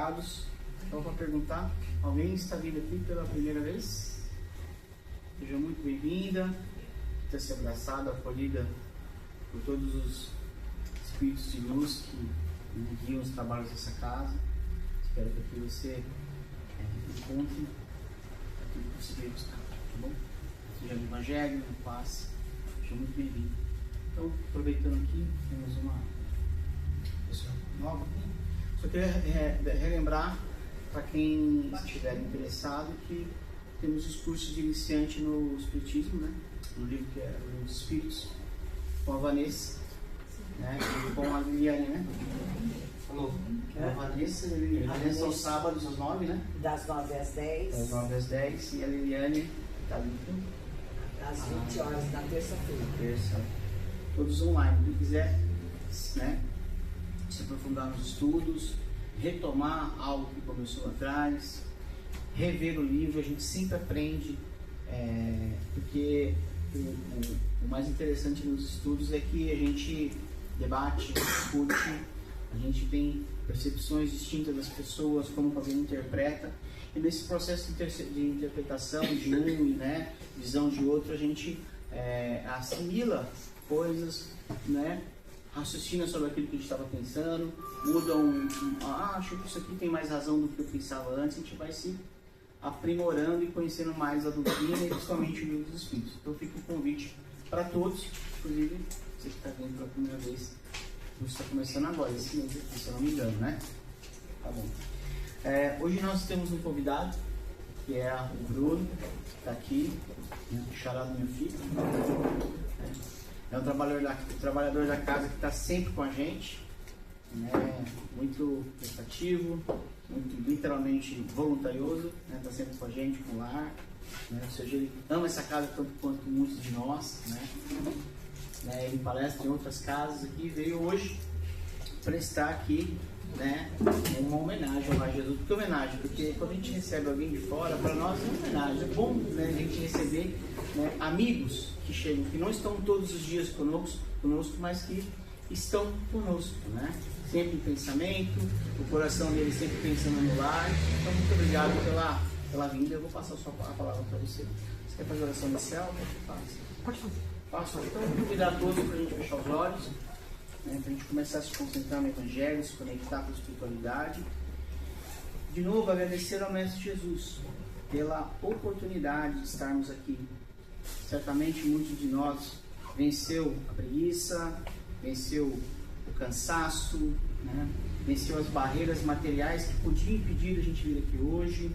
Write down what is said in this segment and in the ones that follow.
recados. Então, para perguntar, alguém está vindo aqui pela primeira vez? Seja muito bem-vinda, ter se abraçada, acolhida por todos os espíritos de luz que guiam os trabalhos dessa casa. Espero que aqui você encontre aquilo que você veio buscar, tá bom? Seja no Evangelho, no passe, seja muito bem-vindo. Então, aproveitando aqui, temos uma pessoa nova aqui. Só queria relembrar para quem estiver interessado que temos os cursos de iniciante no Espiritismo, né? No livro que é o Livro dos Espíritos, com a Vanessa, né? E com a Liliane, né? Falou. A Vanessa e a Liliane são sábados às 9, né? Das 9 às 10. Das 9 às 10. E a Liliane está ali. Às 20 horas na terça-feira. Terça. Todos online. Quem quiser, né, se aprofundar nos estudos, retomar algo que começou lá atrás, rever o livro, a gente sempre aprende, porque o mais interessante nos estudos é que a gente debate, discute, a gente tem percepções distintas das pessoas, como alguém interpreta, e nesse processo de interpretação de um, né, visão de outro, a gente assimila coisas, né, raciocina sobre aquilo que a gente estava pensando, muda acho que isso aqui tem mais razão do que eu pensava antes, a gente vai se aprimorando e conhecendo mais a doutrina e principalmente o livro dos Espíritos. Então fica o convite para todos, inclusive você que está vindo pela primeira vez, você está começando agora, esse mês aqui, se eu não me engano, né? Tá bom. Hoje nós temos um convidado, que é o Bruno, que está aqui, né, xará do meu filho. É um trabalhador da casa que está sempre com a gente, né? Muito prestativo, muito literalmente voluntarioso, né? Está sempre com a gente, com o lar, né? Ou seja, ele ama essa casa tanto quanto muitos de nós, né? Ele palestra em outras casas aqui e veio hoje prestar aqui, né, uma homenagem ao Lar Jesus. Por que homenagem? Porque quando a gente recebe alguém de fora, para nós é uma homenagem. É bom, né, a gente receber, né, amigos que chegam, que não estão todos os dias conosco, mas que estão conosco, né? Sempre em pensamento, o coração dele sempre pensando no lar. Então, muito obrigado pela vinda. Eu vou passar só a palavra para você. Você quer fazer oração inicial? Pode fazer. Faço. Então, vou convidar a todos para a gente fechar os olhos, né, para a gente começar a se concentrar no Evangelho, se conectar com a espiritualidade. De novo, agradecer ao Mestre Jesus pela oportunidade de estarmos aqui. Certamente muitos de nós venceu a preguiça, venceu o cansaço, né? Venceu as barreiras materiais que podiam impedir a gente vir aqui hoje.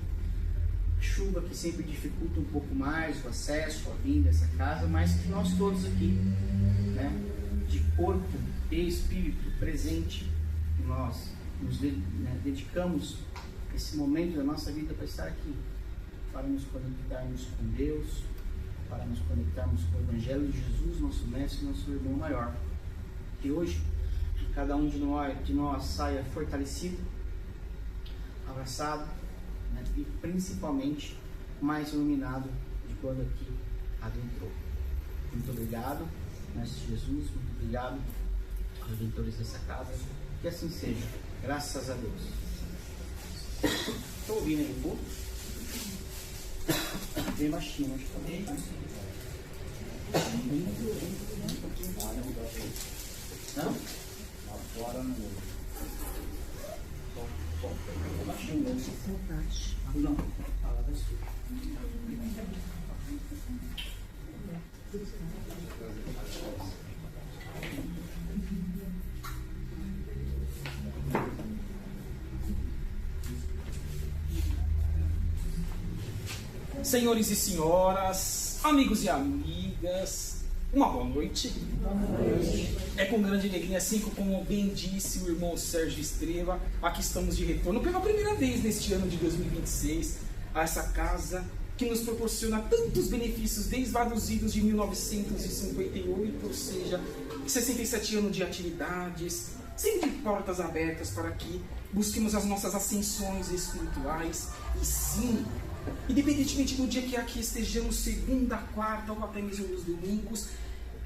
Chuva que sempre dificulta um pouco mais o acesso, a vinda dessa casa, mas que nós todos aqui, né, de corpo e espírito presente, nós nos dedicamos esse momento da nossa vida para estar aqui, para nos conectarmos com Deus, para nos conectarmos com o Evangelho de Jesus, nosso Mestre e nosso irmão maior. Que hoje, cada um de nós saia fortalecido, abraçado, né, e principalmente mais iluminado de quando aqui adentrou. Muito obrigado, Mestre Jesus, muito obrigado aos redentores dessa casa. Que assim seja, graças a Deus. Estou ouvindo aí um pouco? Bem baixinho, acho que tá bem, né? Não? Agora não. Baixinho mesmo. Não, fala da sua. Senhores e senhoras, amigos e amigas, uma boa noite. É com grande alegria, assim como bem disse o irmão Sérgio Estrela, aqui estamos de retorno pela primeira vez neste ano de 2026 a essa casa que nos proporciona tantos benefícios desde os idos de 1958, ou seja, 67 anos de atividades, sempre portas abertas para que busquemos as nossas ascensões espirituais e sim, independentemente do dia que aqui estejamos, segunda, quarta ou até mesmo nos domingos,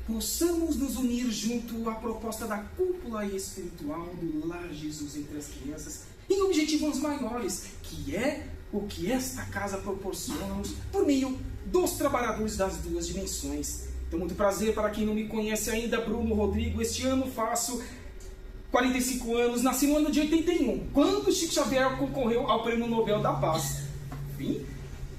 possamos nos unir junto à proposta da cúpula espiritual do Lar Jesus entre as crianças em objetivos maiores, que é o que esta casa proporciona-nos por meio dos trabalhadores das duas dimensões. Então, muito prazer, para quem não me conhece ainda, Bruno Rodrigo. Este ano faço 45 anos, nasci no ano de 81, quando Chico Xavier concorreu ao Prêmio Nobel da Paz. Vim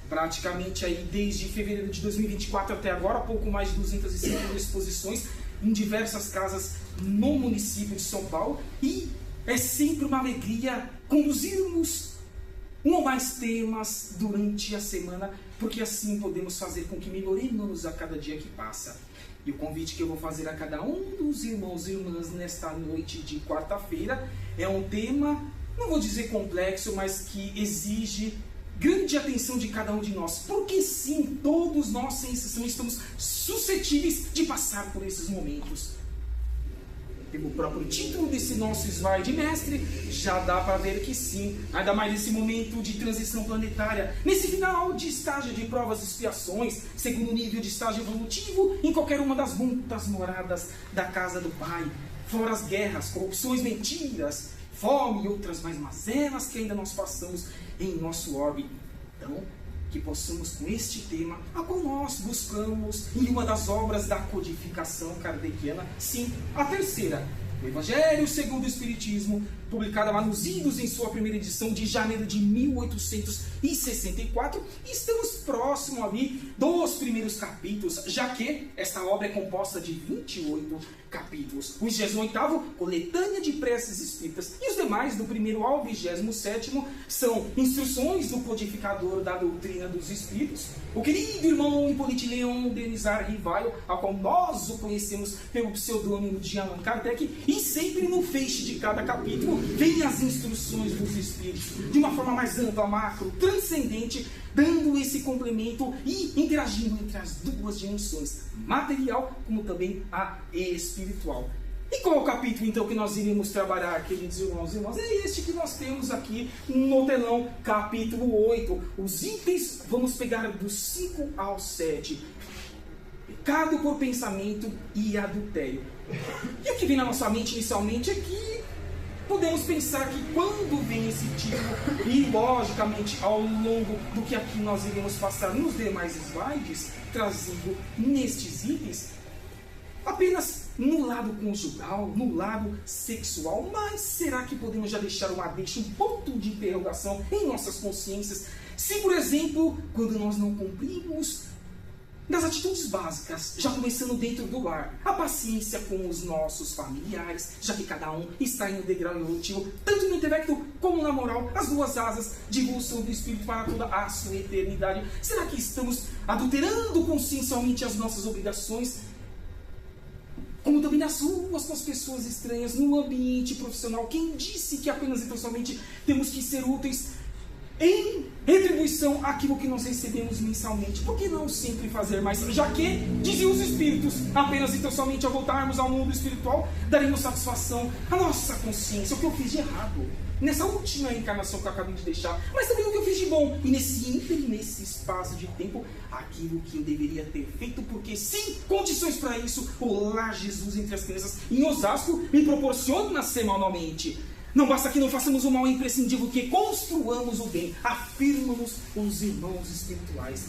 praticamente aí desde fevereiro de 2024 até agora, pouco mais de 250 exposições em diversas casas no município de São Paulo, e é sempre uma alegria conduzirmos um ou mais temas durante a semana, porque assim podemos fazer com que melhoremos a cada dia que passa. E o convite que eu vou fazer a cada um dos irmãos e irmãs nesta noite de quarta-feira é um tema, não vou dizer complexo, mas que exige grande atenção de cada um de nós, porque sim, todos nós, sem exceção, estamos suscetíveis de passar por esses momentos. Pelo próprio título desse nosso slide mestre, já dá para ver que sim, ainda mais nesse momento de transição planetária, nesse final de estágio de provas e expiações, segundo nível de estágio evolutivo, em qualquer uma das muitas moradas da casa do Pai, fora as guerras, corrupções, mentiras, fome e outras mais mazelas que ainda nós passamos em nosso orbe. Então, que possamos com este tema, a qual nós buscamos em uma das obras da codificação kardeciana, sim, a terceira, o Evangelho segundo o Espiritismo, publicada lá nos Idos em sua primeira edição de janeiro de 1864, e estamos próximo ali dos primeiros capítulos, já que esta obra é composta de 28 capítulos. O 28º, coletânea de preces espíritas, e os demais, do 1º ao 27º, são instruções do codificador da doutrina dos espíritos, o querido irmão Hipólito Leon Denisard Rivaio, ao qual nós o conhecemos pelo pseudônimo de Allan Kardec, e sempre no feixe de cada capítulo vem as instruções dos espíritos, de uma forma mais ampla, macro, transcendente, dando esse complemento e interagindo entre as duas dimensões, material como também a espiritual. E qual é o capítulo então que nós iremos trabalhar, queridos irmãos e irmãs? É este que nós temos aqui no telão, capítulo 8. Os itens, vamos pegar do 5 ao 7. Pecado por pensamento e adultério. E o que vem na nossa mente inicialmente é que podemos pensar que quando vem esse título, e logicamente ao longo do que aqui nós iremos passar nos demais slides, trazido nestes itens, apenas no lado conjugal, no lado sexual, mas será que podemos já deixar uma deixa, um ponto de interrogação em nossas consciências, se por exemplo, quando nós não cumprimos das atitudes básicas, já começando dentro do lar, a paciência com os nossos familiares, já que cada um está em um degrau evolutivo, tanto no intelecto como na moral, as duas asas de evolução do espírito para toda a sua eternidade. Será que estamos adulterando consciencialmente as nossas obrigações? Como também nas ruas com as pessoas estranhas, no ambiente profissional. Quem disse que apenas e tão somente temos que ser úteis em retribuição àquilo que nós recebemos mensalmente? Por que não sempre fazer mais? Já que, diziam os espíritos, apenas e tão somente ao voltarmos ao mundo espiritual, daremos satisfação à nossa consciência, o que eu fiz de errado nessa última encarnação que eu acabei de deixar, mas também o que eu fiz de bom, e nesse ínterim, nesse espaço de tempo, aquilo que eu deveria ter feito, porque sim, condições para isso, o Lar Jesus entre as Crianças em Osasco me proporciona semanalmente. Não basta que não façamos o mal, é imprescindível que construamos o bem, afirmamos os irmãos espirituais.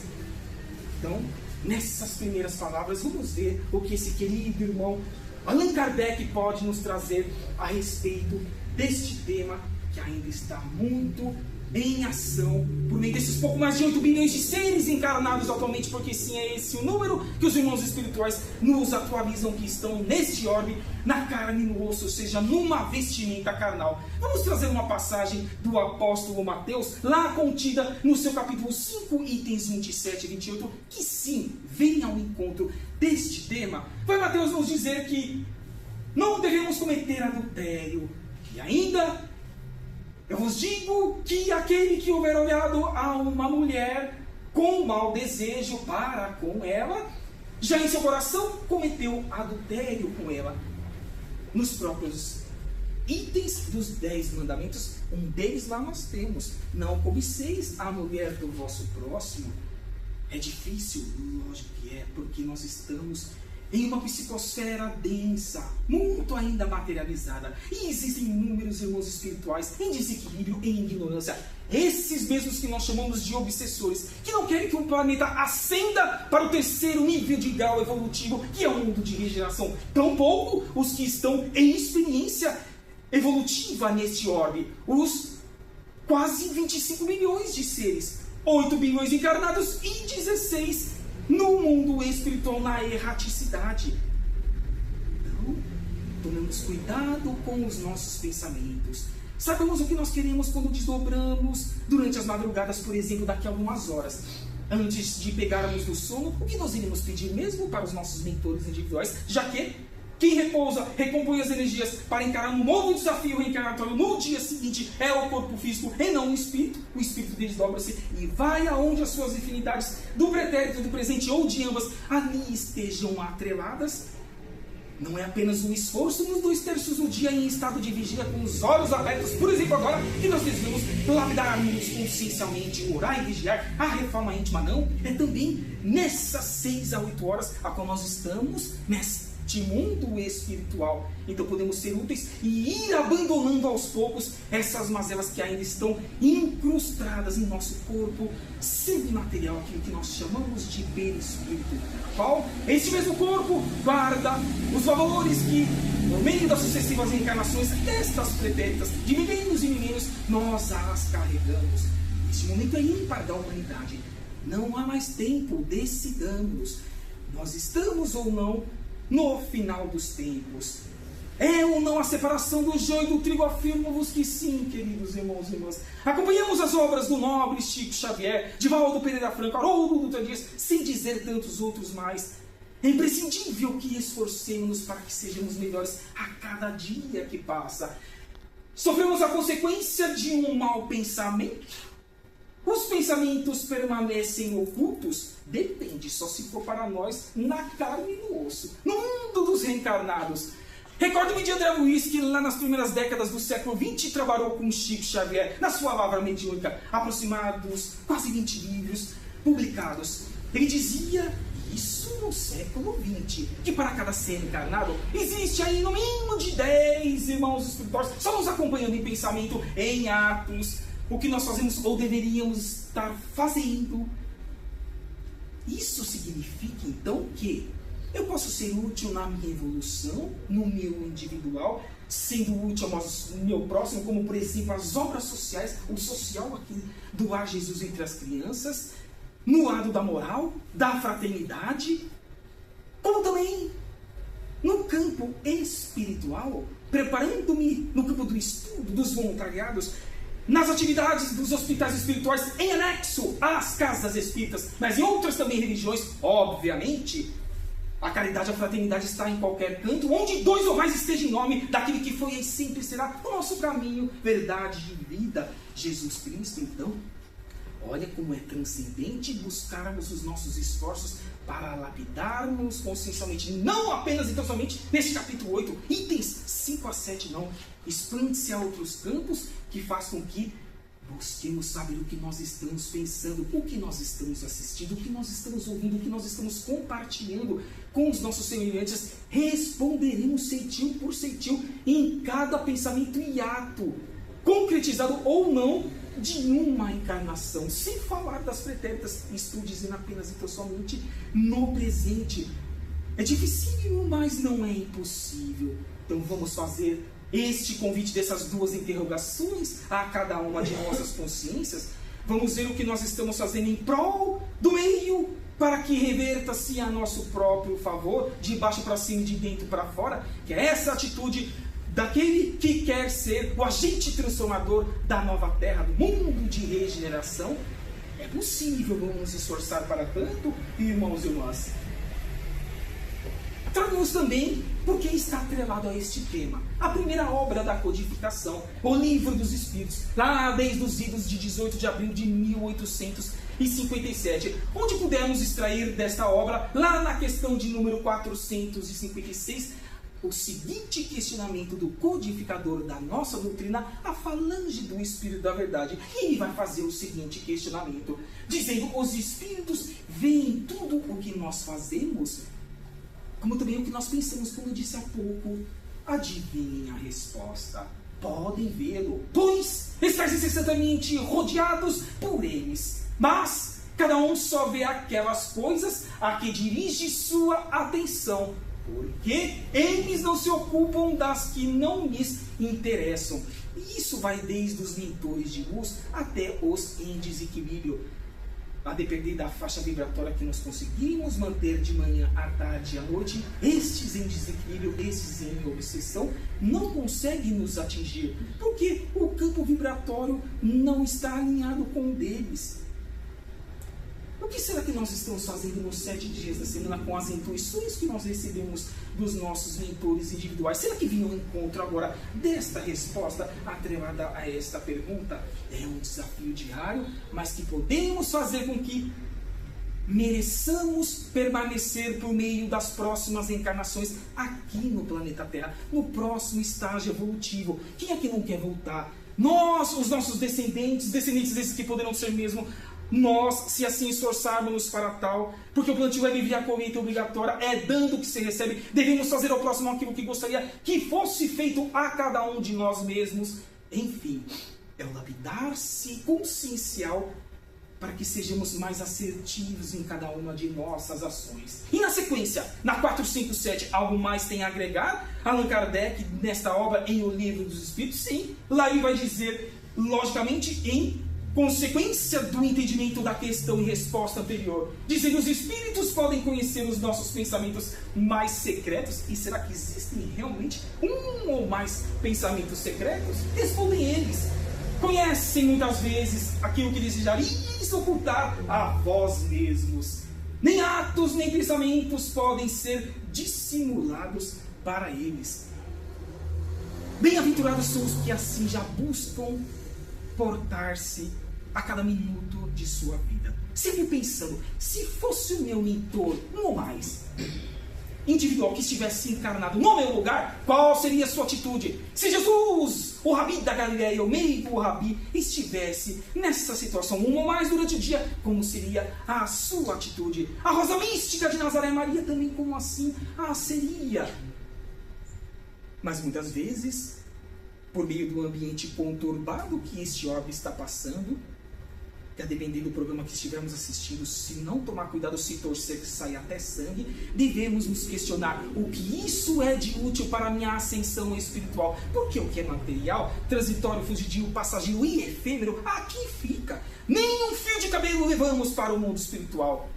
Então, nessas primeiras palavras, vamos ver o que esse querido irmão Allan Kardec pode nos trazer a respeito deste tema, que ainda está muito em ação, por meio desses pouco mais de 8 bilhões de seres encarnados atualmente, porque sim, é esse o número que os irmãos espirituais nos atualizam, que estão neste orbe, na carne e no osso, ou seja, numa vestimenta carnal. Vamos trazer uma passagem do apóstolo Mateus, lá contida no seu capítulo 5, itens 27 e 28, que sim, vem ao encontro deste tema. Vai Mateus nos dizer que não devemos cometer adultério, e ainda eu vos digo que aquele que houver olhado a uma mulher com mau desejo para com ela, já em seu coração cometeu adultério com ela. Nos próprios itens dos 10 mandamentos, um deles lá nós temos: não cobiceis a mulher do vosso próximo. É difícil? Lógico que é, porque nós estamos em uma psicosfera densa, muito ainda materializada. E existem inúmeros irmãos espirituais em desequilíbrio e em ignorância. Esses mesmos que nós chamamos de obsessores, que não querem que o planeta ascenda para o terceiro nível de grau evolutivo, que é o mundo de regeneração. Tampouco os que estão em experiência evolutiva neste orbe. Os quase 25 milhões de seres, 8 bilhões encarnados e 16 no mundo espiritual, na erraticidade. Então, tomemos cuidado com os nossos pensamentos. Sabemos o que nós queremos quando desdobramos durante as madrugadas, por exemplo, daqui a algumas horas. Antes de pegarmos no sono, o que nós iremos pedir mesmo para os nossos mentores individuais, já que quem repousa, recompõe as energias para encarar um novo desafio reencarnatório no dia seguinte é o corpo físico e não o espírito. O espírito desdobra-se e vai aonde as suas afinidades do pretérito, do presente ou de ambas ali estejam atreladas. Não é apenas um esforço nos 2/3 do dia em estado de vigília com os olhos abertos, por exemplo, agora que nós devemos lapidar-nos consciencialmente, orar e vigiar a reforma íntima, não. É também nessas 6 a 8 horas a qual nós estamos neste mundo espiritual. Então podemos ser úteis e ir abandonando aos poucos essas mazelas que ainda estão incrustadas em nosso corpo semimaterial, aquilo que nós chamamos de perispírito, qual este mesmo corpo guarda os valores que, no meio das sucessivas reencarnações destas pretéritas, de milênios e milênios, nós as carregamos. Este momento é ímpar da humanidade. Não há mais tempo, decidamos. Nós estamos ou não no final dos tempos. É ou não a separação do joio e do trigo? Afirmo-vos que sim, queridos irmãos e irmãs. Acompanhamos as obras do nobre Chico Xavier, de Valdo Pereira Franco, Haroldo Dutra Dias, sem dizer tantos outros mais. É imprescindível que esforcemos-nos para que sejamos melhores a cada dia que passa. Sofremos a consequência de um mau pensamento? Os pensamentos permanecem ocultos? Depende, só se for para nós na carne e no osso, no mundo dos reencarnados. Recordo-me de André Luiz, que lá nas primeiras décadas do século XX trabalhou com Chico Xavier na sua lavra mediúnica, aproximados quase 20 livros publicados. Ele dizia, isso no século XX, que para cada ser encarnado existe aí no mínimo de 10 irmãos espirituais, só nos acompanhando em pensamento, em atos, o que nós fazemos ou deveríamos estar fazendo. Isso significa então que eu posso ser útil na minha evolução, no meu individual, sendo útil ao meu próximo, como por exemplo as obras sociais, o social aqui do Ar Jesus entre as crianças, no lado da moral, da fraternidade, como também no campo espiritual, preparando-me no campo do estudo, dos voluntariados, nas atividades dos hospitais espirituais em anexo às casas espíritas, mas em outras também religiões, obviamente. A caridade e a fraternidade está em qualquer canto, onde 2 ou mais estejam em nome daquele que foi e sempre será o nosso caminho, verdade e vida, Jesus Cristo. Então, olha como é transcendente buscarmos os nossos esforços para lapidarmos consciencialmente, não apenas então somente neste capítulo 8, itens 5 a 7, não. Expande-se a outros campos que faz com que busquemos saber o que nós estamos pensando, o que nós estamos assistindo, o que nós estamos ouvindo, o que nós estamos compartilhando com os nossos semelhantes. Responderemos ceitil por ceitil em cada pensamento e ato, concretizado ou não, de uma encarnação, sem falar das pretéritas. Estou dizendo apenas então somente no presente. É dificílimo, mas não é impossível. Então vamos fazer este convite dessas 2 interrogações a cada uma de nossas consciências. Vamos ver o que nós estamos fazendo em prol do meio, para que reverta-se a nosso próprio favor, de baixo para cima e de dentro para fora, que é essa atitude daquele que quer ser o agente transformador da nova terra, do mundo de regeneração. É possível, vamos nos esforçar para tanto, irmãos e irmãs. Tragamos também porque está atrelado a este tema a primeira obra da codificação, o Livro dos Espíritos, lá desde os idos de 18 de abril de 1857, onde pudemos extrair desta obra, lá na questão de número 456, o seguinte questionamento do codificador da nossa doutrina, a falange do Espírito da Verdade. E ele vai fazer o seguinte questionamento, dizendo: os Espíritos veem tudo o que nós fazemos? como também o que nós pensamos, como eu disse há pouco. Adivinhem a resposta. Podem vê-lo, pois estáis incessantemente rodeados por eles. Mas cada um só vê aquelas coisas a que dirige sua atenção, porque eles não se ocupam das que não lhes interessam. E isso vai desde os mentores de luz até os em desequilíbrio. A depender da faixa vibratória que nós conseguimos manter de manhã, à tarde e à noite, estes em desequilíbrio, estes em obsessão, não conseguem nos atingir, porque o campo vibratório não está alinhado com o deles. O que será que nós estamos fazendo nos 7 dias da semana com as intuições que nós recebemos dos nossos mentores individuais? Será que vinha ao encontro agora desta resposta atrelada a esta pergunta? É um desafio diário, mas que podemos fazer com que mereçamos permanecer por meio das próximas encarnações aqui no planeta Terra, no próximo estágio evolutivo. Quem é que não quer voltar? Nós, os nossos descendentes desses que poderão ser mesmo nós, se assim esforçarmos para tal, porque o plantio é livre e a colheita obrigatória, é dando que se recebe, devemos fazer ao próximo aquilo que gostaria que fosse feito a cada um de nós mesmos. Enfim, é o lapidar-se consciencial para que sejamos mais assertivos em cada uma de nossas ações. E na sequência, na 457, algo mais tem a agregar? Allan Kardec, nesta obra, em O Livro dos Espíritos? Sim, lá ele vai dizer, logicamente, em consequência do entendimento da questão e resposta anterior, dizendo: os espíritos podem conhecer os nossos pensamentos mais secretos. E será que existem realmente um ou mais pensamentos secretos? Respondem eles: conhecem muitas vezes aquilo que desejariam ocultar a vós mesmos. Nem atos nem pensamentos podem ser dissimulados para eles. Bem-aventurados são os que assim já buscam portar-se a cada minuto de sua vida, sempre pensando: se fosse o meu mentor, um ou mais, individual, que estivesse encarnado no meu lugar, qual seria a sua atitude? Se Jesus, o Rabi da Galileia, o Meigo Rabi, estivesse nessa situação, um ou mais durante o dia, como seria a sua atitude? A Rosa Mística de Nazaré Maria também, como assim seria? Mas muitas vezes, por meio do ambiente conturbado que este orbe está passando, que a depender do programa que estivermos assistindo, se não tomar cuidado, se torcer, que sai até sangue, devemos nos questionar: o que isso é de útil para a minha ascensão espiritual? Porque o que é material, transitório, fugidio, passageiro e efêmero, aqui fica. Nem um fio de cabelo levamos para o mundo espiritual.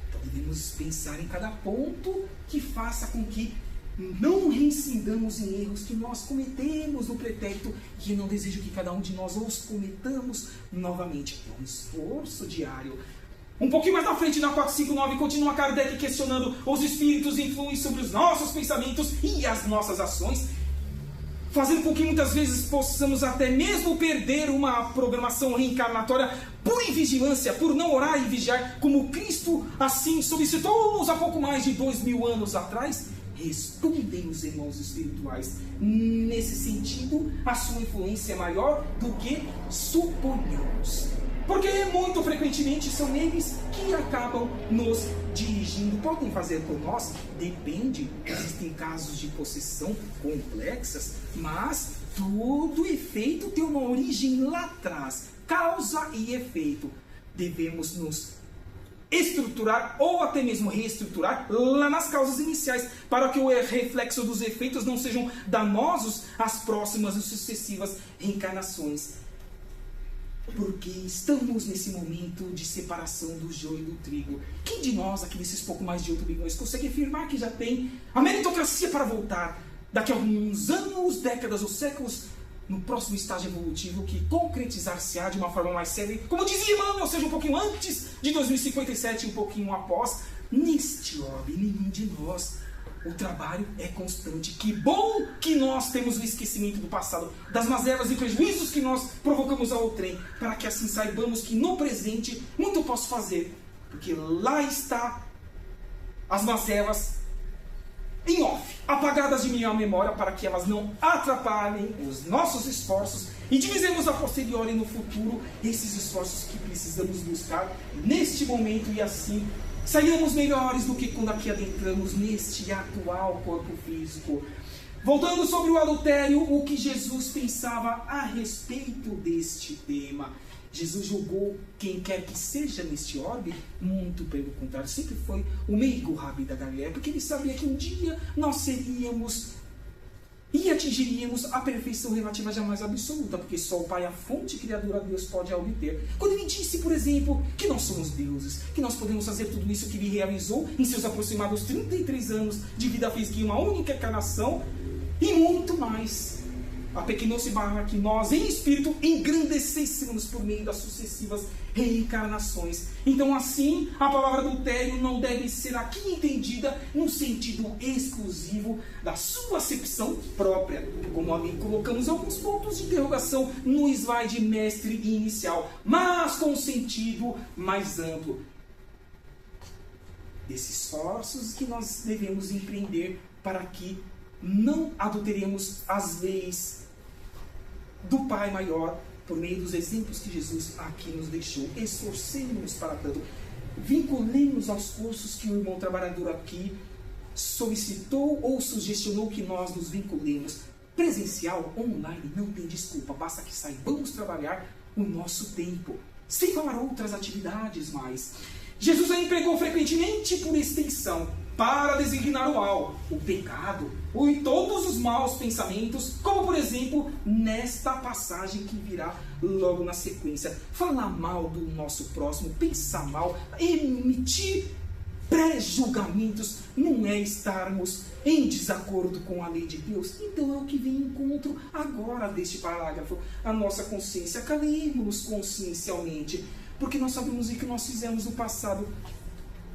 Então devemos pensar em cada ponto que faça com que não reincindamos em erros que nós cometemos no pretérito, e não desejo que cada um de nós os cometamos novamente. É um esforço diário. Um pouquinho mais na frente, na 459, continua Kardec questionando: os espíritos influem sobre os nossos pensamentos e as nossas ações, fazendo com que muitas vezes possamos até mesmo perder uma programação reencarnatória por invigilância, por não orar e vigiar, como Cristo assim solicitou-nos há pouco mais de 2000 anos atrás. Respondem os irmãos espirituais. Nesse sentido, a sua influência é maior do que suponhamos, porque muito frequentemente são eles que acabam nos dirigindo. Podem fazer por nós? Depende. Existem casos de possessão complexas, mas todo efeito tem uma origem lá atrás, causa e efeito. Devemos nos estruturar ou até mesmo reestruturar lá nas causas iniciais, para que o reflexo dos efeitos não sejam danosos às próximas e sucessivas reencarnações. Porque estamos nesse momento de separação do joio e do trigo. Quem de nós, aqui nesses pouco mais de 8 bilhões, consegue afirmar que já tem a meritocracia para voltar daqui a alguns anos, décadas ou séculos, no próximo estágio evolutivo que concretizar-se-á de uma forma mais séria, como dizia Emmanuel, ou seja, um pouquinho antes de 2057, um pouquinho após, neste orbe, nenhum de nós. O trabalho é constante. Que bom que nós temos o esquecimento do passado, das mazelas e prejuízos que nós provocamos ao outrem, para que assim saibamos que no presente muito posso fazer, porque lá está as mazelas em off, apagadas de minha memória, para que elas não atrapalhem os nossos esforços e divisemos a posteriori no futuro esses esforços que precisamos buscar neste momento, e assim saiamos melhores do que quando aqui adentramos neste atual corpo físico. Voltando sobre o adultério, o que Jesus pensava a respeito deste tema? Jesus julgou quem quer que seja neste orbe? Muito pelo contrário, sempre foi o meigo Rabi da Galileia, porque ele sabia que um dia nós seríamos e atingiríamos a perfeição relativa jamais absoluta, porque só o Pai, a fonte criadora de Deus, pode a obter. Quando ele disse, por exemplo, que nós somos deuses, que nós podemos fazer tudo isso que ele realizou em seus aproximados 33 anos de vida física em uma única encarnação, e muito mais. Apequenou-se para que nós, em espírito, engrandecêssemos por meio das sucessivas reencarnações. Então, assim, a palavra adultério não deve ser aqui entendida no sentido exclusivo da sua acepção própria, como ali colocamos alguns pontos de interrogação no slide mestre inicial, mas com um sentido mais amplo desses esforços que nós devemos empreender para que não adulteremos as leis do Pai maior por meio dos exemplos que Jesus aqui nos deixou. Esforcemos-nos para tanto. Vinculemos aos cursos que o irmão trabalhador aqui solicitou ou sugestionou que nós nos vinculemos. Presencial, online, não tem desculpa. Basta que saibamos trabalhar o nosso tempo, sem falar outras atividades mais. Jesus a empregou frequentemente por extensão para designar o mal, o pecado, e todos os maus pensamentos, como por exemplo, nesta passagem que virá logo na sequência. Falar mal do nosso próximo, pensar mal, emitir pré-julgamentos, não é estarmos em desacordo com a lei de Deus. Então é o que vem em encontro agora deste parágrafo. A nossa consciência, calemos consciencialmente, porque nós sabemos o que nós fizemos no passado.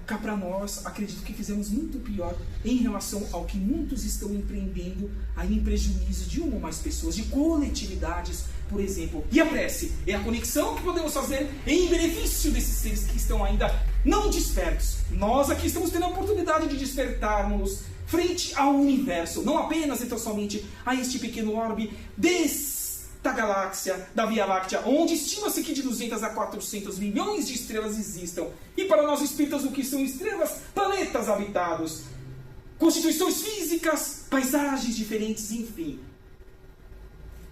Cá para nós, acredito que fizemos muito pior em relação ao que muitos estão empreendendo aí em prejuízo de uma ou mais pessoas, de coletividades, por exemplo. E a prece é a conexão que podemos fazer em benefício desses seres que estão ainda não despertos. Nós aqui estamos tendo a oportunidade de despertarmos frente ao universo, não apenas então somente a este pequeno orbe da galáxia, da Via Láctea, onde estima-se que de 200 a 400 milhões de estrelas existam. E para nós espíritas, o que são estrelas? Planetas habitados, constituições físicas, paisagens diferentes, enfim.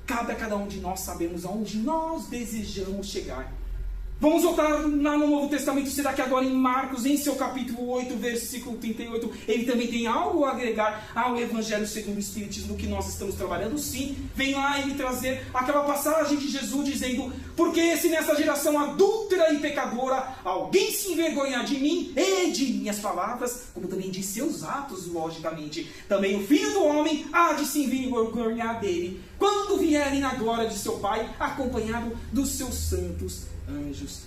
Cabe a cada um de nós sabermos aonde nós desejamos chegar. Vamos voltar lá no Novo Testamento. Será que agora em Marcos, em seu capítulo 8, versículo 38, ele também tem algo a agregar ao Evangelho segundo o Espiritismo que nós estamos trabalhando? Sim, vem lá ele trazer aquela passagem de Jesus dizendo: porque se nessa geração adúltera e pecadora alguém se envergonhar de mim e de minhas palavras, como também de seus atos, logicamente, também o Filho do Homem há de se envergonhar dele, quando vierem na glória de seu Pai, acompanhado dos seus santos anjos.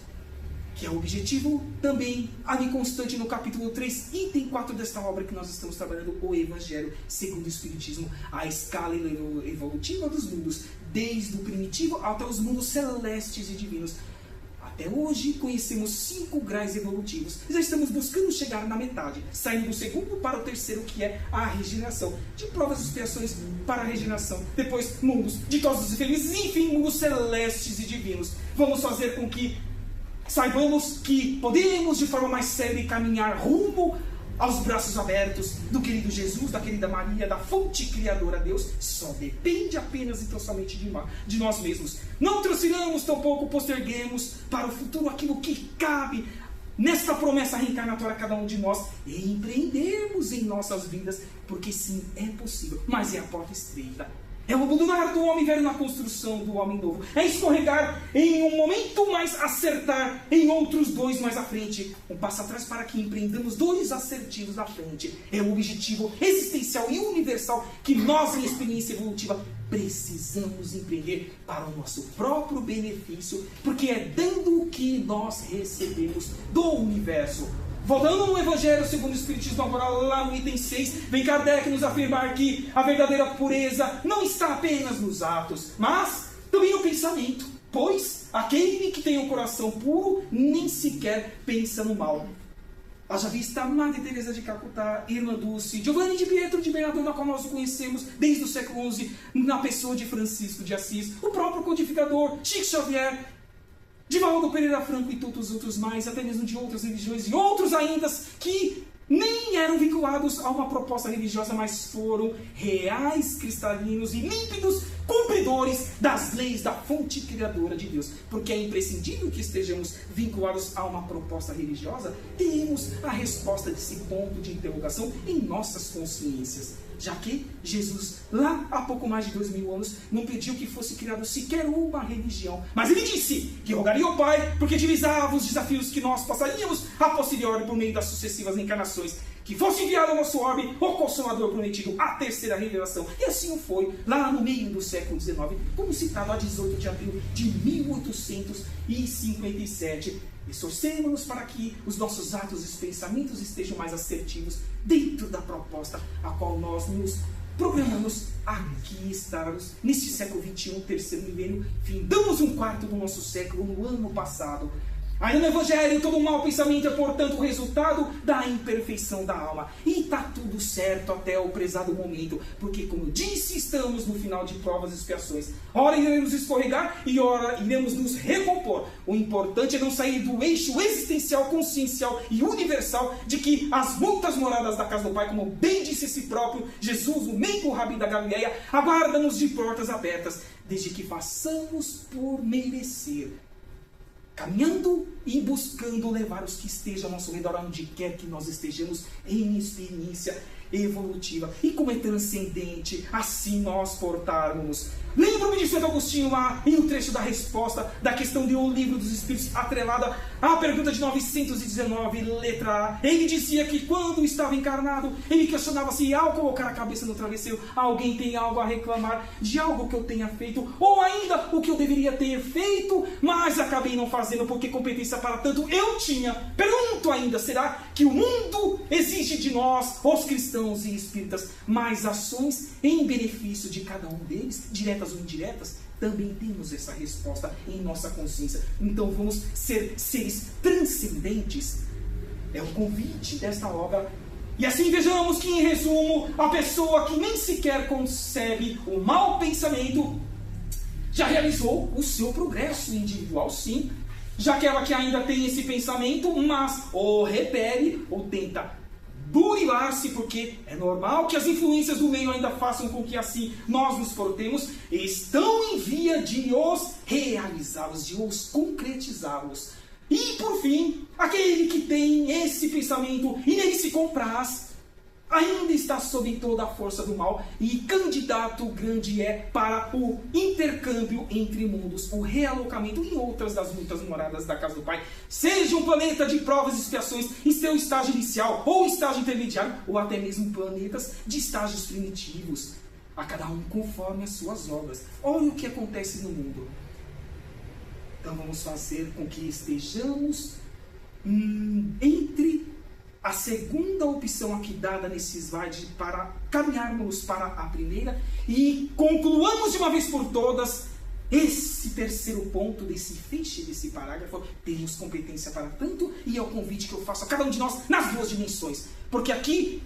Que é o objetivo também ali constante no capítulo 3, item 4 desta obra que nós estamos trabalhando, o Evangelho segundo o Espiritismo, a escala evolutiva dos mundos, desde o primitivo até os mundos celestes e divinos. Até hoje conhecemos 5 graus evolutivos. Já estamos buscando chegar na metade, saindo do segundo para o terceiro, que é a regeneração. De provas e expiações para a regeneração. Depois, mundos ditosos e felizes, enfim, mundos celestes e divinos. Vamos fazer com que saibamos que podemos, de forma mais séria, caminhar rumo aos braços abertos do querido Jesus, da querida Maria, da fonte criadora Deus. Só depende apenas e tão somente de nós mesmos. Não transfiramos, tampouco posterguemos para o futuro aquilo que cabe nesta promessa reencarnatória a cada um de nós, e empreendemos em nossas vidas, porque sim, é possível, mas é a porta estreita. É o abandonar do homem velho na construção do homem novo. É escorregar em um momento, mas acertar em outros 2 mais à frente. Um passo atrás para que empreendamos 2 assertivos à frente. É o objetivo existencial e universal que nós, em experiência evolutiva, precisamos empreender para o nosso próprio benefício, porque é dando o que nós recebemos do universo. Voltando no Evangelho segundo o Espiritismo, agora lá no item 6, vem Kardec nos afirmar que a verdadeira pureza não está apenas nos atos, mas também no pensamento. Pois aquele que tem um coração puro nem sequer pensa no mal. Haja vista a Madre Teresa de Calcutá, Irmã Dulce, Giovanni de Pietro de Bernardão, na qual nós o conhecemos desde o século XI, na pessoa de Francisco de Assis, o próprio codificador Chico Xavier, de Valdo Pereira Franco e tantos outros mais, até mesmo de outras religiões e outros ainda que nem eram vinculados a uma proposta religiosa, mas foram reais cristalinos e límpidos cumpridores das leis da fonte criadora de Deus. Porque é imprescindível que estejamos vinculados a uma proposta religiosa, temos a resposta desse ponto de interrogação em nossas consciências. Já que Jesus, lá há pouco mais de 2000 anos, não pediu que fosse criado sequer uma religião. Mas ele disse que rogaria ao Pai, porque divisava os desafios que nós passaríamos a posteriori por meio das sucessivas encarnações, que fosse enviado ao nosso orbe o Consolador prometido, a terceira revelação. E assim o foi, lá no meio do século XIX, como citado a 18 de abril de 1857. Esforcemos-nos para que os nossos atos e pensamentos estejam mais assertivos dentro da proposta a qual nós nos programamos aqui estarmos neste século XXI, terceiro milênio, findamos um quarto do nosso século no ano passado. Ainda no Evangelho, todo mau pensamento é, portanto, o resultado da imperfeição da alma. E está tudo certo até o prezado momento, porque, como eu disse, estamos no final de provas e expiações. Ora iremos escorregar e ora iremos nos recompor. O importante é não sair do eixo existencial, consciencial e universal de que as muitas moradas da casa do Pai, como bem disse esse próprio Jesus, o meio Rabi da Galileia, aguarda-nos de portas abertas, desde que façamos por merecer, caminhando e buscando levar os que estejam ao nosso redor, onde quer que nós estejamos, em experiência evolutiva. E como é transcendente assim nós portarmos. Lembro-me de Santo Agostinho lá em um trecho da resposta da questão de O Livro dos Espíritos, atrelada à pergunta de 919, letra A. Ele dizia que quando estava encarnado, ele questionava se ao colocar a cabeça no travesseiro, alguém tem algo a reclamar de algo que eu tenha feito, ou ainda o que eu deveria ter feito, mas acabei não fazendo porque competência para tanto eu tinha. Pergunto ainda, será que o mundo exige de nós, os cristãos e espíritas, mais ações em benefício de cada um deles, diretas ou indiretas? Também temos essa resposta em nossa consciência. Então vamos ser seres transcendentes. É o convite desta obra. E assim vejamos que, em resumo, a pessoa que nem sequer concebe o mau pensamento já realizou o seu progresso individual, sim. Já aquela que ainda tem esse pensamento, mas ou repele ou tenta burilar-se, porque é normal que as influências do meio ainda façam com que assim nós nos portemos, estão em via de os realizá-los, de os concretizá-los. E por fim, aquele que tem esse pensamento e nele se compraz, ainda está sob toda a força do mal, e candidato grande é para o intercâmbio entre mundos, o realocamento em outras das muitas moradas da casa do Pai, seja um planeta de provas e expiações em seu estágio inicial, ou estágio intermediário, ou até mesmo planetas de estágios primitivos, a cada um conforme as suas obras. Olha o que acontece no mundo. Então vamos fazer com que estejamos entre a segunda opção aqui dada nesse slide, para caminharmos para a primeira, e concluamos de uma vez por todas esse terceiro ponto desse feixe, desse parágrafo. Temos competência para tanto, e é o convite que eu faço a cada um de nós nas duas dimensões, porque aqui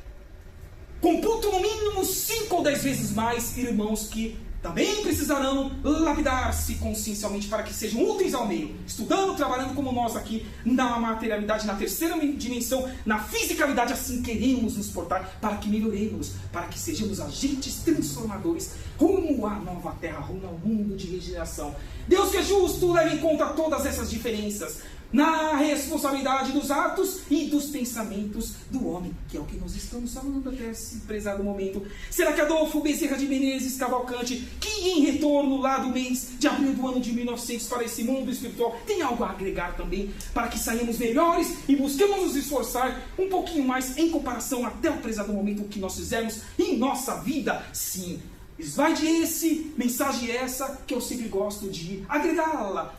computo no mínimo 5 ou 10 vezes mais irmãos que também precisarão lapidar-se consciencialmente para que sejam úteis ao meio, estudando, trabalhando como nós aqui na materialidade, na terceira dimensão, na fisicalidade. Assim queremos nos portar para que melhoremos, para que sejamos agentes transformadores rumo à nova terra, rumo ao mundo de regeneração. Deus, que é justo, leva em conta todas essas diferenças na responsabilidade dos atos e dos pensamentos do homem, que é o que nós estamos falando até esse prezado momento. Será que Adolfo Bezerra de Menezes Cavalcante, que em retorno lá do mês de abril do ano de 1900 para esse mundo espiritual, tem algo a agregar também, para que saímos melhores e busquemos nos esforçar um pouquinho mais em comparação até o prezado momento que nós fizemos em nossa vida? Sim, slide esse, mensagem essa, que eu sempre gosto de agregá-la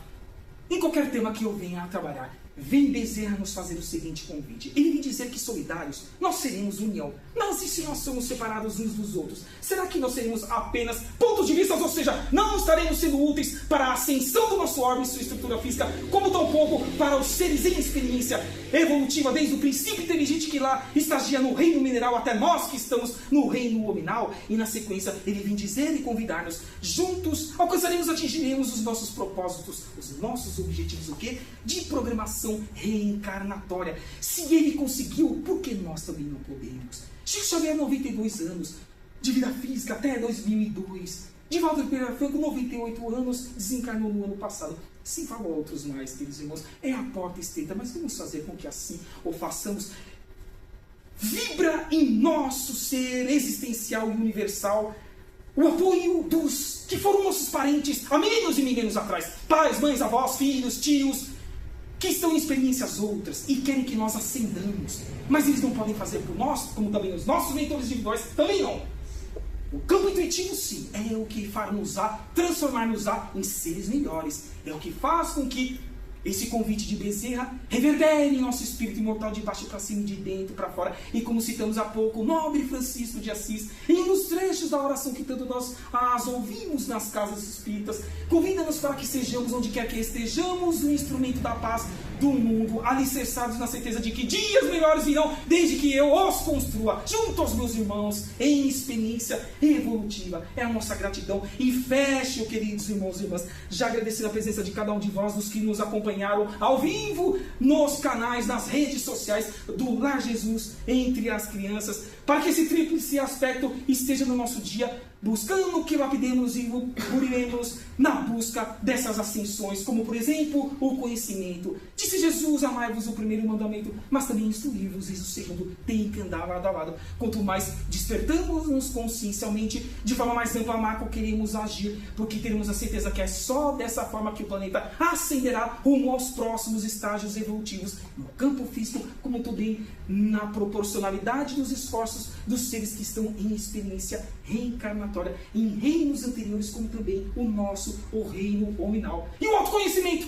em qualquer tema que eu venha a trabalhar. vem Bezerra nos fazer o seguinte convite. Ele vem dizer que solidários nós seremos união. Mas e se nós somos separados uns dos outros? Será que nós seremos apenas pontos de vista, ou seja, não estaremos sendo úteis para a ascensão do nosso orbe e sua estrutura física, como tampouco para os seres em experiência evolutiva, desde o princípio inteligente que lá estagia no reino mineral até nós que estamos no reino hominal? E na sequência ele vem dizer e convidar-nos, juntos alcançaremos, atingiremos os nossos propósitos, os nossos objetivos, o quê? De programação reencarnatória. Se ele conseguiu, por que nós também não podemos? Chico Xavier, 92 anos de vida física até 2002. Divaldo Pereira Franco, 98 anos, desencarnou no ano passado. Sim, falou outros mais, queridos irmãos. É a porta estreita, mas vamos fazer com que assim o façamos. Vibra em nosso ser existencial e universal o apoio dos que foram nossos parentes há milênios e milênios atrás. Pais, mães, avós, filhos, tios, que estão em experiências outras e querem que nós ascendamos. Mas eles não podem fazer por nós, como também os nossos mentores individuais também não. O campo intuitivo, sim, é o que faz-nos-á, transformar-nos-á em seres melhores. É o que faz com que esse convite de Bezerra reverbere em nosso espírito imortal de baixo para cima e de dentro para fora. E como citamos há pouco, o nobre Francisco de Assis, e nos trechos da oração que tanto nós as ouvimos nas casas espíritas, convida-nos para que sejamos, onde quer que estejamos, um instrumento da paz do mundo, alicerçados na certeza de que dias melhores virão, desde que eu os construa, junto aos meus irmãos, em experiência evolutiva. É a nossa gratidão. E fecho, queridos irmãos e irmãs, já agradecendo a presença de cada um de vós, dos que nos acompanharam ao vivo nos canais, nas redes sociais do Lar Jesus entre as crianças, para que esse tríplice aspecto esteja no nosso dia, buscando que lapidemos e buriremos na busca dessas ascensões, como por exemplo o conhecimento. Disse Jesus, amai-vos, o primeiro mandamento, mas também instruí-vos, eis o segundo, tem que andar lado a lado. Quanto mais despertamos-nos consciencialmente, de forma mais ampla, macro, queremos agir, porque teremos a certeza que é só dessa forma que o planeta ascenderá rumo aos próximos estágios evolutivos, no campo físico, como também na proporcionalidade dos esforços dos seres que estão em experiência reencarnatória, em reinos anteriores, como também o nosso, o reino hominal. E o autoconhecimento.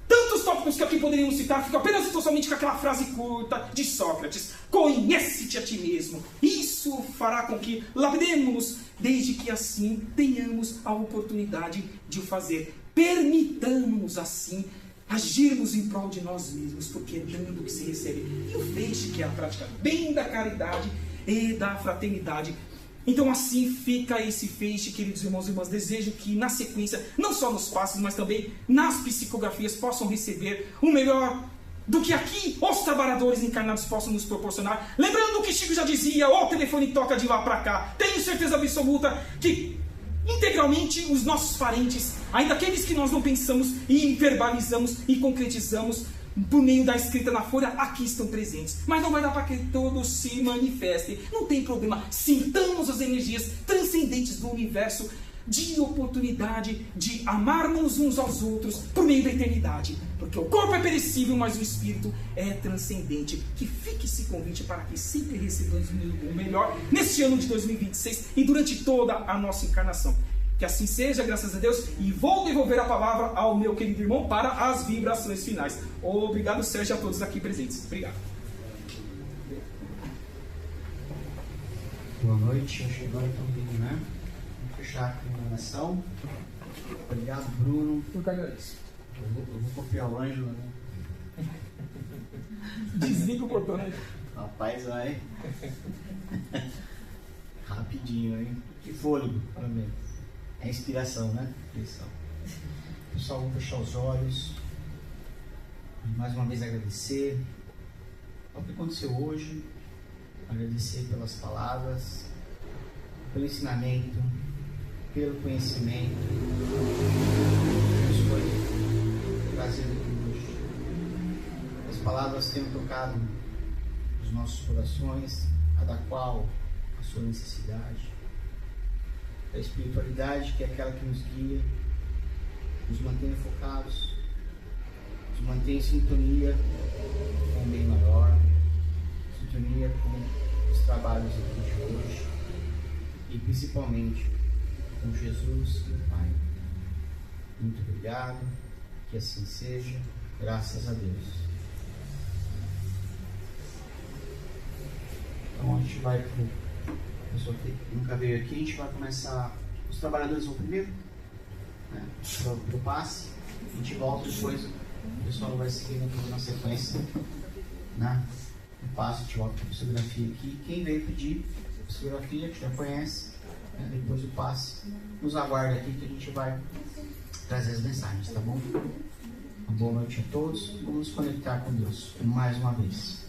Tantos tópicos que aqui poderíamos citar, ficam apenas e totalmente com aquela frase curta de Sócrates: conhece-te a ti mesmo. Isso fará com que lapidemos, desde que assim tenhamos a oportunidade de o fazer. Permitamos assim agirmos em prol de nós mesmos, porque é dando que se recebe. E o feixe, que é a prática bem da caridade e da fraternidade. Então assim fica esse feixe, queridos irmãos e irmãs. Desejo que na sequência, não só nos passos, mas também nas psicografias, possam receber o melhor do que aqui os trabalhadores encarnados possam nos proporcionar. Lembrando que Chico já dizia: o telefone toca de lá para cá. Tenho certeza absoluta que integralmente os nossos parentes, ainda aqueles que nós não pensamos e verbalizamos e concretizamos por meio da escrita na folha, aqui estão presentes. Mas não vai dar para que todos se manifestem. Não tem problema. Sintamos as energias transcendentes do universo, de oportunidade de amarmos uns aos outros por meio da eternidade. Porque o corpo é perecível, mas o espírito é transcendente. Que fique esse convite para que sempre recebamos o melhor neste ano de 2026 e durante toda a nossa encarnação. Que assim seja, graças a Deus. E vou devolver a palavra ao meu querido irmão para as vibrações finais. Obrigado, Sérgio, a todos aqui presentes. Obrigado. Boa noite. Acho que agora estão vindo, né? Vamos fechar aqui uma oração. Obrigado, Bruno. Eu que agradeço. Eu vou copiar o Ângelo, né? Desliga o portão, né? Rapaz, vai. Rapidinho, hein? Que fôlego, pelo menos. É inspiração, né? Inspiração. Pessoal, vamos fechar os olhos. E mais uma vez agradecer ao que aconteceu hoje. Agradecer pelas palavras, pelo ensinamento, pelo conhecimento que nos foi trazido aqui hoje. As palavras tenham tocado os nossos corações, cada qual a sua necessidade. A espiritualidade, que é aquela que nos guia, nos mantém focados, nos mantém em sintonia com o bem maior, sintonia com os trabalhos aqui de hoje e principalmente com Jesus e o Pai. Muito obrigado, que assim seja, graças a Deus. Então a gente vai pro pessoal que nunca veio aqui, a gente vai começar. Os trabalhadores vão primeiro, né, pro passe, a gente volta depois, o pessoal vai seguindo tudo na sequência, né? O passe, a gente volta para a psicografia aqui. Quem veio pedir psicografia, que já conhece, né, depois o passe, nos aguarda aqui que a gente vai trazer as mensagens, tá bom? Uma boa noite a todos, vamos nos conectar com Deus mais uma vez.